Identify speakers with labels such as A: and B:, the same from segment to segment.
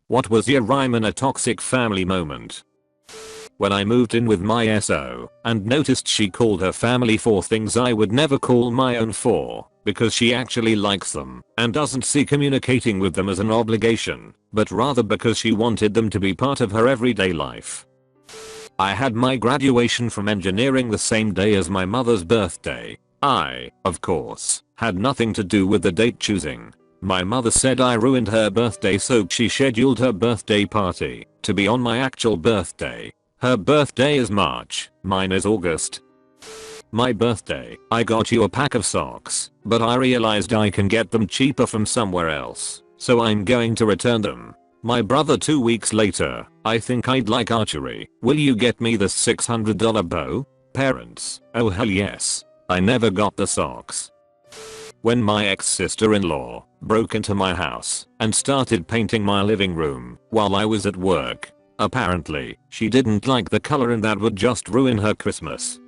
A: What was your rhyme in a toxic family moment? When I moved in with my SO and noticed she called her family for things I would never call my own for, because she actually likes them and doesn't see communicating with them as an obligation, but rather because she wanted them to be part of her everyday life. I had my graduation from engineering the same day as my mother's birthday. I, of course, had nothing to do with the date choosing. My mother said I ruined her birthday, so she scheduled her birthday party to be on my actual birthday. Her birthday is March, mine is August. My birthday, I got you a pack of socks, but I realized I can get them cheaper from somewhere else, so I'm going to return them. My brother 2 weeks later, I think I'd like archery. Will you get me this $600 bow? Parents, oh hell yes. I never got the socks. When my ex-sister-in-law broke into my house and started painting my living room while I was at work. Apparently, she didn't like the color and that would just ruin her Christmas.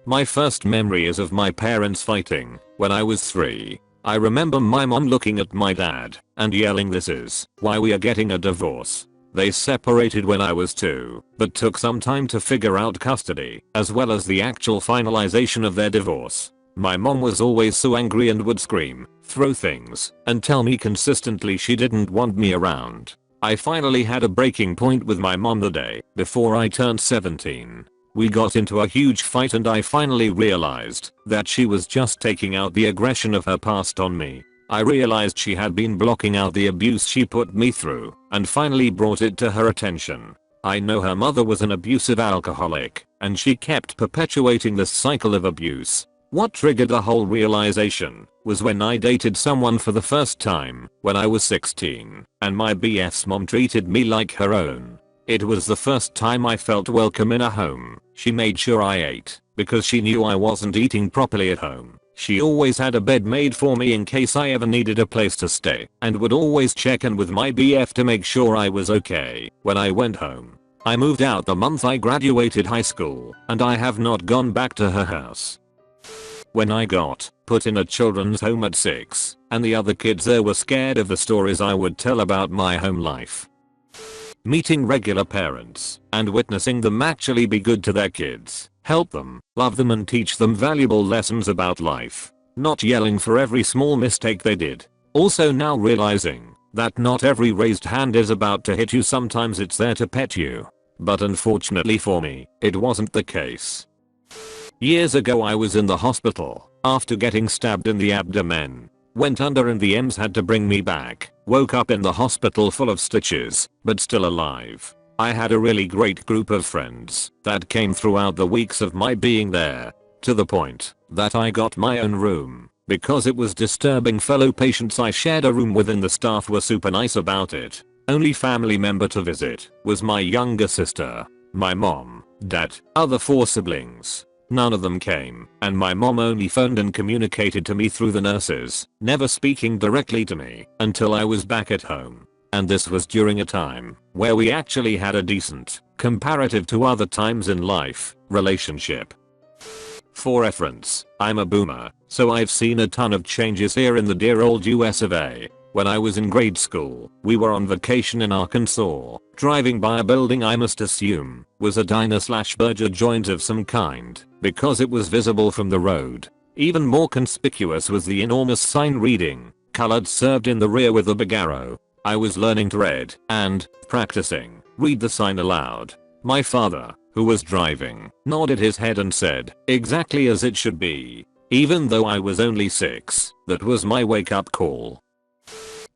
A: My first memory is of my parents fighting when I was 3. I remember my mom looking at my dad and yelling, "This is why we are getting a divorce." They separated when I was 2, but took some time to figure out custody as well as the actual finalization of their divorce. My mom was always so angry and would scream, throw things, and tell me consistently she didn't want me around. I finally had a breaking point with my mom the day before I turned 17. We got into a huge fight and I finally realized that she was just taking out the aggression of her past on me. I realized she had been blocking out the abuse she put me through and finally brought it to her attention. I know her mother was an abusive alcoholic and she kept perpetuating this cycle of abuse. What triggered the whole realization was when I dated someone for the first time when I was 16 and my BF's mom treated me like her own. It was the first time I felt welcome in a home. She made sure I ate because she knew I wasn't eating properly at home. She always had a bed made for me in case I ever needed a place to stay and would always check in with my BF to make sure I was okay when I went home. I moved out the month I graduated high school and I have not gone back to her house. When I got put in a children's home at 6 and the other kids there were scared of the stories I would tell about my home life. Meeting regular parents and witnessing them actually be good to their kids, help them, love them and teach them valuable lessons about life. Not yelling for every small mistake they did. Also now realizing that not every raised hand is about to hit you, sometimes it's there to pet you. But unfortunately for me, it wasn't the case. Years ago I was in the hospital after getting stabbed in the abdomen. Went under and the EMS had to bring me back. Woke up in the hospital full of stitches, but still alive. I had a really great group of friends that came throughout the weeks of my being there, to the point that I got my own room. Because it was disturbing fellow patients I shared a room with and the staff were super nice about it. Only family member to visit was my younger sister, my mom, dad, other 4 siblings. None of them came, and my mom only phoned and communicated to me through the nurses, never speaking directly to me until I was back at home. And this was during a time where we actually had a decent, comparative to other times in life, relationship. For reference, I'm a boomer, so I've seen a ton of changes here in the dear old US of A. When I was in grade school, we were on vacation in Arkansas, driving by a building I must assume was a diner/burger joint of some kind, because it was visible from the road. Even more conspicuous was the enormous sign reading, "Colored served" in the rear with a big arrow. I was learning to read and practicing read the sign aloud. My father, who was driving, nodded his head and said, "Exactly as it should be." Even though I was only 6, that was my wake-up call.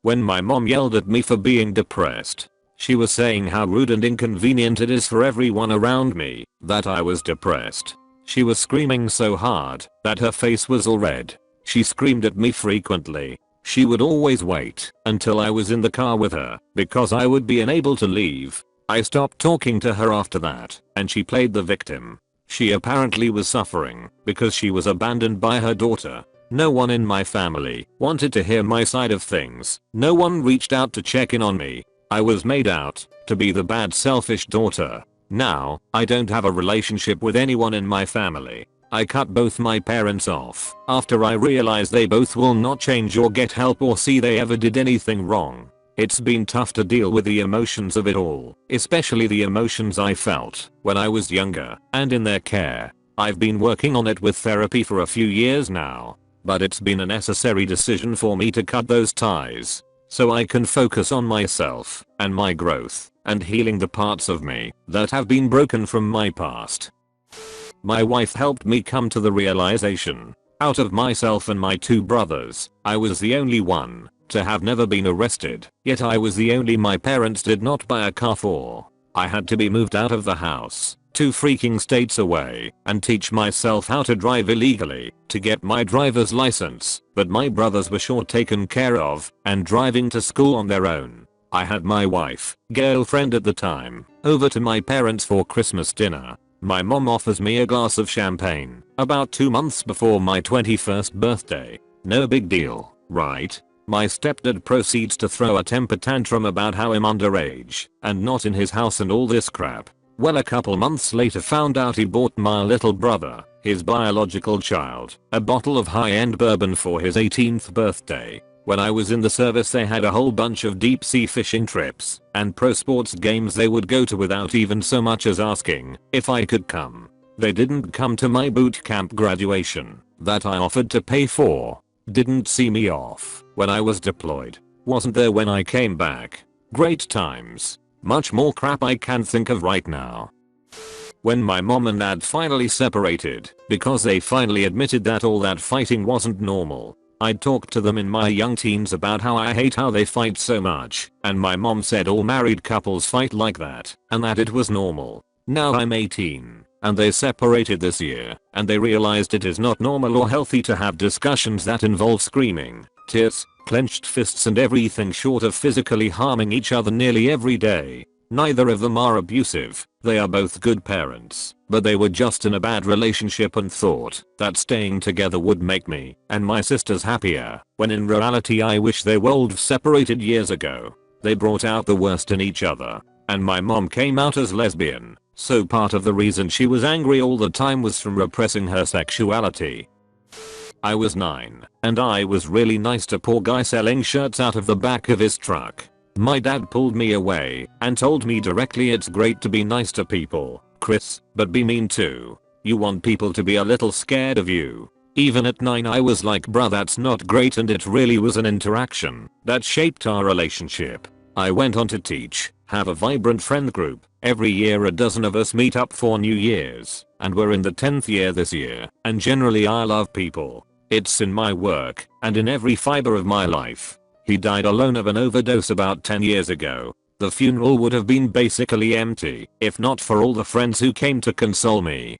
A: When my mom yelled at me for being depressed, she was saying how rude and inconvenient it is for everyone around me that I was depressed. She was screaming so hard that her face was all red. She screamed at me frequently. She would always wait until I was in the car with her because I would be unable to leave. I stopped talking to her after that and she played the victim. She apparently was suffering because she was abandoned by her daughter. No one in my family wanted to hear my side of things. No one reached out to check in on me. I was made out to be the bad selfish daughter. Now, I don't have a relationship with anyone in my family. I cut both my parents off after I realized they both will not change or get help or see they ever did anything wrong. It's been tough to deal with the emotions of it all, especially the emotions I felt when I was younger and in their care. I've been working on it with therapy for a few years now, but it's been a necessary decision for me to cut those ties so I can focus on myself and my growth and healing the parts of me that have been broken from my past. My wife helped me come to the realization, out of myself and my 2 brothers, I was the only one to have never been arrested, yet I was the only my parents did not buy a car for. I had to be moved out of the house, 2 freaking states away, and teach myself how to drive illegally to get my driver's license, but my brothers were sure taken care of and driving to school on their own. I had my wife, girlfriend at the time, over to my parents for Christmas dinner. My mom offers me a glass of champagne about 2 months before my 21st birthday. No big deal, right? My stepdad proceeds to throw a temper tantrum about how I'm underage and not in his house and all this crap. Well, a couple months later found out he bought my little brother, his biological child, a bottle of high-end bourbon for his 18th birthday. When I was in the service they had a whole bunch of deep sea fishing trips and pro sports games they would go to without even so much as asking if I could come. They didn't come to my boot camp graduation that I offered to pay for. Didn't see me off when I was deployed. Wasn't there when I came back. Great times. Much more crap I can think of right now. When my mom and dad finally separated because they finally admitted that all that fighting wasn't normal, I talked to them in my young teens about how I hate how they fight so much, and my mom said all married couples fight like that and that it was normal. Now I'm 18 and they separated this year and they realized it is not normal or healthy to have discussions that involve screaming, tears, clenched fists and everything short of physically harming each other nearly every day. Neither of them are abusive, they are both good parents, but they were just in a bad relationship and thought that staying together would make me and my sisters happier, when in reality I wish they were separated years ago. They brought out the worst in each other, and my mom came out as lesbian, so part of the reason she was angry all the time was from repressing her sexuality. I was 9, and I was really nice to poor guy selling shirts out of the back of his truck. My dad pulled me away and told me directly, it's great to be nice to people, Chris, but be mean too. You want people to be a little scared of you. Even at 9 I was like, bruh, that's not great, and it really was an interaction that shaped our relationship. I went on to teach, have a vibrant friend group. Every year a dozen of us meet up for New Year's, and we're in the 10th year this year, and generally I love people. It's in my work and in every fiber of my life. He died alone of an overdose about 10 years ago. The funeral would have been basically empty if not for all the friends who came to console me.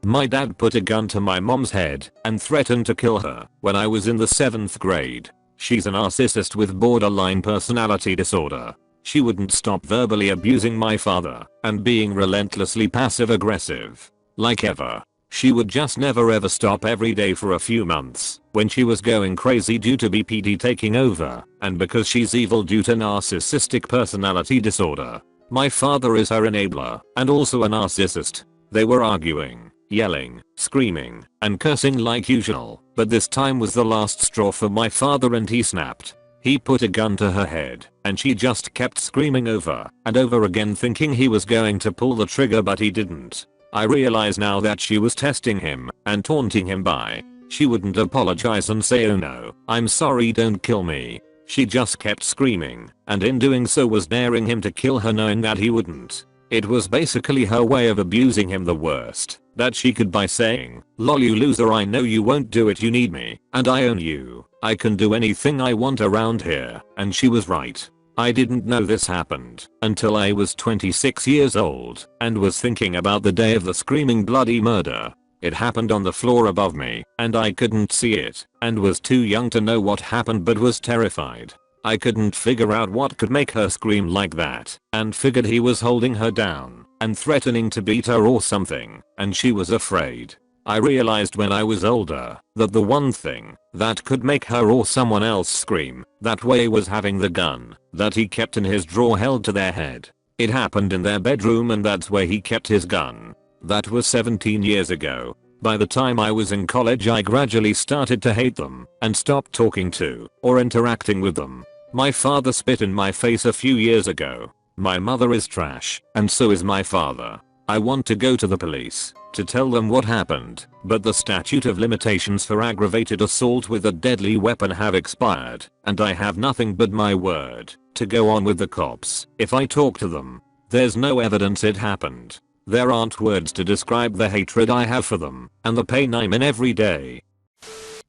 A: My dad put a gun to my mom's head and threatened to kill her when I was in the 7th grade. She's a narcissist with borderline personality disorder. She wouldn't stop verbally abusing my father and being relentlessly passive aggressive. Like ever. She would just never ever stop every day for a few months when she was going crazy due to BPD taking over and because she's evil due to narcissistic personality disorder. My father is her enabler and also a narcissist. They were arguing, yelling, screaming, and cursing like usual, but this time was the last straw for my father and he snapped. He put a gun to her head and she just kept screaming over and over again, thinking he was going to pull the trigger, but he didn't. I realize now that she was testing him and taunting him by. She wouldn't apologize and say, oh no, I'm sorry, don't kill me. She just kept screaming and in doing so was daring him to kill her, knowing that he wouldn't. It was basically her way of abusing him the worst that she could by saying, lol you loser, I know you won't do it, you need me and I own you. I can do anything I want around here. And she was right. I didn't know this happened until I was 26 years old and was thinking about the day of the screaming bloody murder. It happened on the floor above me and I couldn't see it and was too young to know what happened, but was terrified. I couldn't figure out what could make her scream like that and figured he was holding her down and threatening to beat her or something, and she was afraid. I realized when I was older that the one thing that could make her or someone else scream that way was having the gun that he kept in his drawer held to their head. It happened in their bedroom and that's where he kept his gun. That was 17 years ago. By the time I was in college I gradually started to hate them and stopped talking to or interacting with them. My father spit in my face a few years ago. My mother is trash, and so is my father. I want to go to the police to tell them what happened, but the statute of limitations for aggravated assault with a deadly weapon have expired, and I have nothing but my word to go on with the cops. If I talk to them, there's no evidence it happened. There aren't words to describe the hatred I have for them and the pain I'm in every day.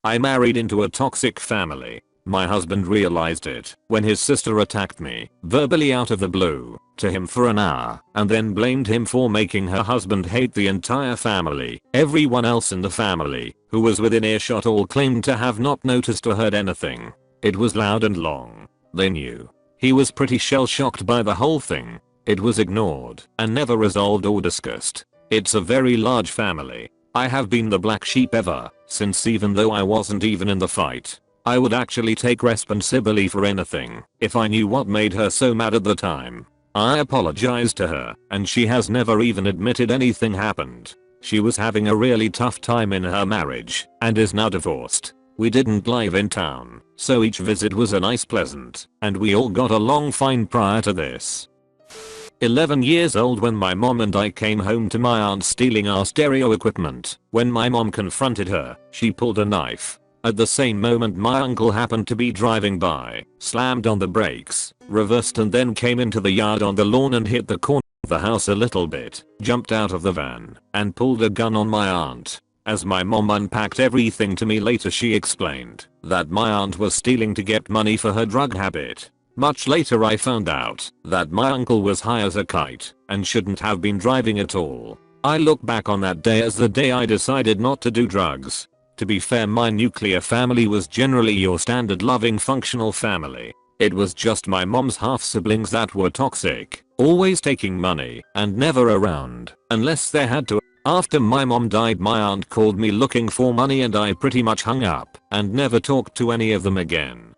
A: I married into a toxic family. My husband realized it when his sister attacked me verbally out of the blue to him for an hour and then blamed him for making her husband hate the entire family. Everyone else in the family who was within earshot all claimed to have not noticed or heard anything. It was loud and long. They knew. He was pretty shell-shocked by the whole thing. It was ignored and never resolved or discussed. It's a very large family. I have been the black sheep ever since, even though I wasn't even in the fight. I would actually take responsibility for anything if I knew what made her so mad at the time. I apologized to her and she has never even admitted anything happened. She was having a really tough time in her marriage and is now divorced. We didn't live in town, so each visit was a nice pleasant, and we all got along fine prior to this. 11 years old when my mom and I came home to my aunt stealing our stereo equipment. When my mom confronted her, she pulled a knife. At the same moment my uncle happened to be driving by, slammed on the brakes, reversed and then came into the yard on the lawn and hit the corner of the house a little bit, jumped out of the van, and pulled a gun on my aunt. As my mom unpacked everything to me later, she explained that my aunt was stealing to get money for her drug habit. Much later I found out that my uncle was high as a kite and shouldn't have been driving at all. I look back on that day as the day I decided not to do drugs. To be fair, my nuclear family was generally your standard loving functional family. It was just my mom's half siblings that were toxic, always taking money and never around unless they had to. After my mom died, my aunt called me looking for money and I pretty much hung up and never talked to any of them again.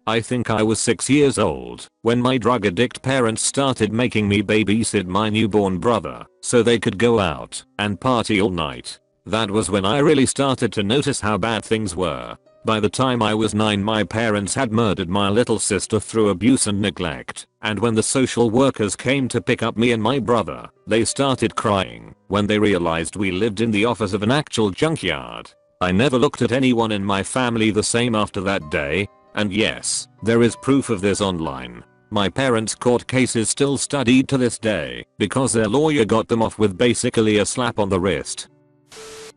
A: I think I was 6 years old when my drug addict parents started making me babysit my newborn brother so they could go out and party all night. That was when I really started to notice how bad things were. By the time I was 9, my parents had murdered my little sister through abuse and neglect, and when the social workers came to pick up me and my brother, they started crying when they realized we lived in the office of an actual junkyard. I never looked at anyone in my family the same after that day, and yes, there is proof of this online. My parents' court cases still studied to this day because their lawyer got them off with basically a slap on the wrist.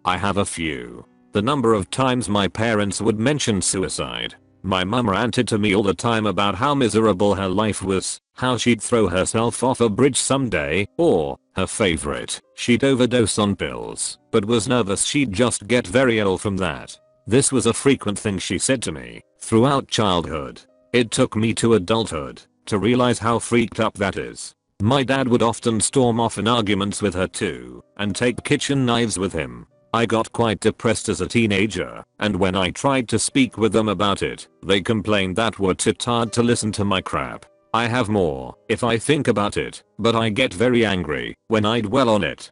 A: I have a few. The number of times my parents would mention suicide. My mum ranted to me all the time about how miserable her life was, how she'd throw herself off a bridge someday, or, her favorite, she'd overdose on pills, but was nervous she'd just get very ill from that. This was a frequent thing she said to me throughout childhood. It took me to adulthood to realize how freaked up that is. My dad would often storm off in arguments with her too, and take kitchen knives with him. I got quite depressed as a teenager, and when I tried to speak with them about it, they complained that we're too tired to listen to my crap. I have more if I think about it, but I get very angry when I dwell on it.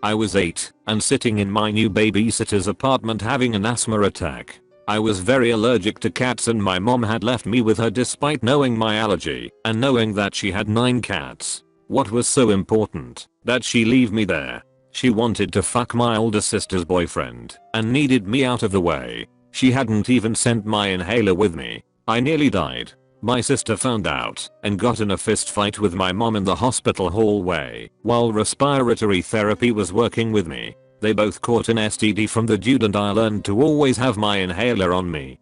A: I was 8 and sitting in my new babysitter's apartment having an asthma attack. I was very allergic to cats and my mom had left me with her despite knowing my allergy and knowing that she had 9 cats. What was so important that she leave me there? She wanted to fuck my older sister's boyfriend and needed me out of the way. She hadn't even sent my inhaler with me. I nearly died. My sister found out and got in a fist fight with my mom in the hospital hallway while respiratory therapy was working with me. They both caught an STD from the dude and I learned to always have my inhaler on me.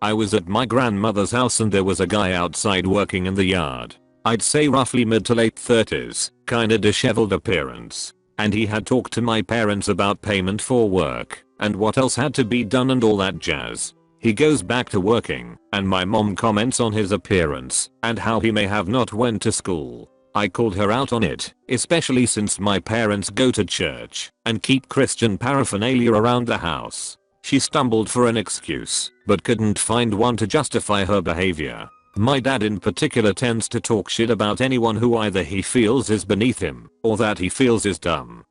A: I was at my grandmother's house and there was a guy outside working in the yard. I'd say roughly mid to late 30s, kinda disheveled appearance. And he had talked to my parents about payment for work and what else had to be done and all that jazz. He goes back to working and my mom comments on his appearance and how he may have not went to school. I called her out on it, especially since my parents go to church and keep Christian paraphernalia around the house. She stumbled for an excuse but couldn't find one to justify her behavior. My dad in particular tends to talk shit about anyone who either he feels is beneath him or that he feels is dumb.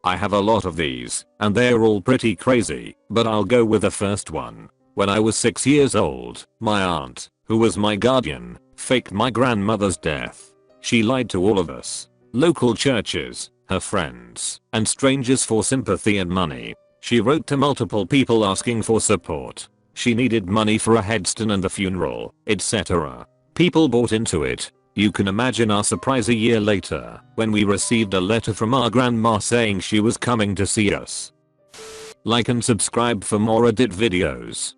A: I have a lot of these and they're all pretty crazy, but I'll go with the first one. When I was 6 years old, my aunt, who was my guardian, faked my grandmother's death. She lied to all of us, local churches, her friends, and strangers for sympathy and money. She wrote to multiple people asking for support. She needed money for a headstone and a funeral, etc. People bought into it. You can imagine our surprise a year later when we received a letter from our grandma saying she was coming to see us. Like and subscribe for more Reddit videos.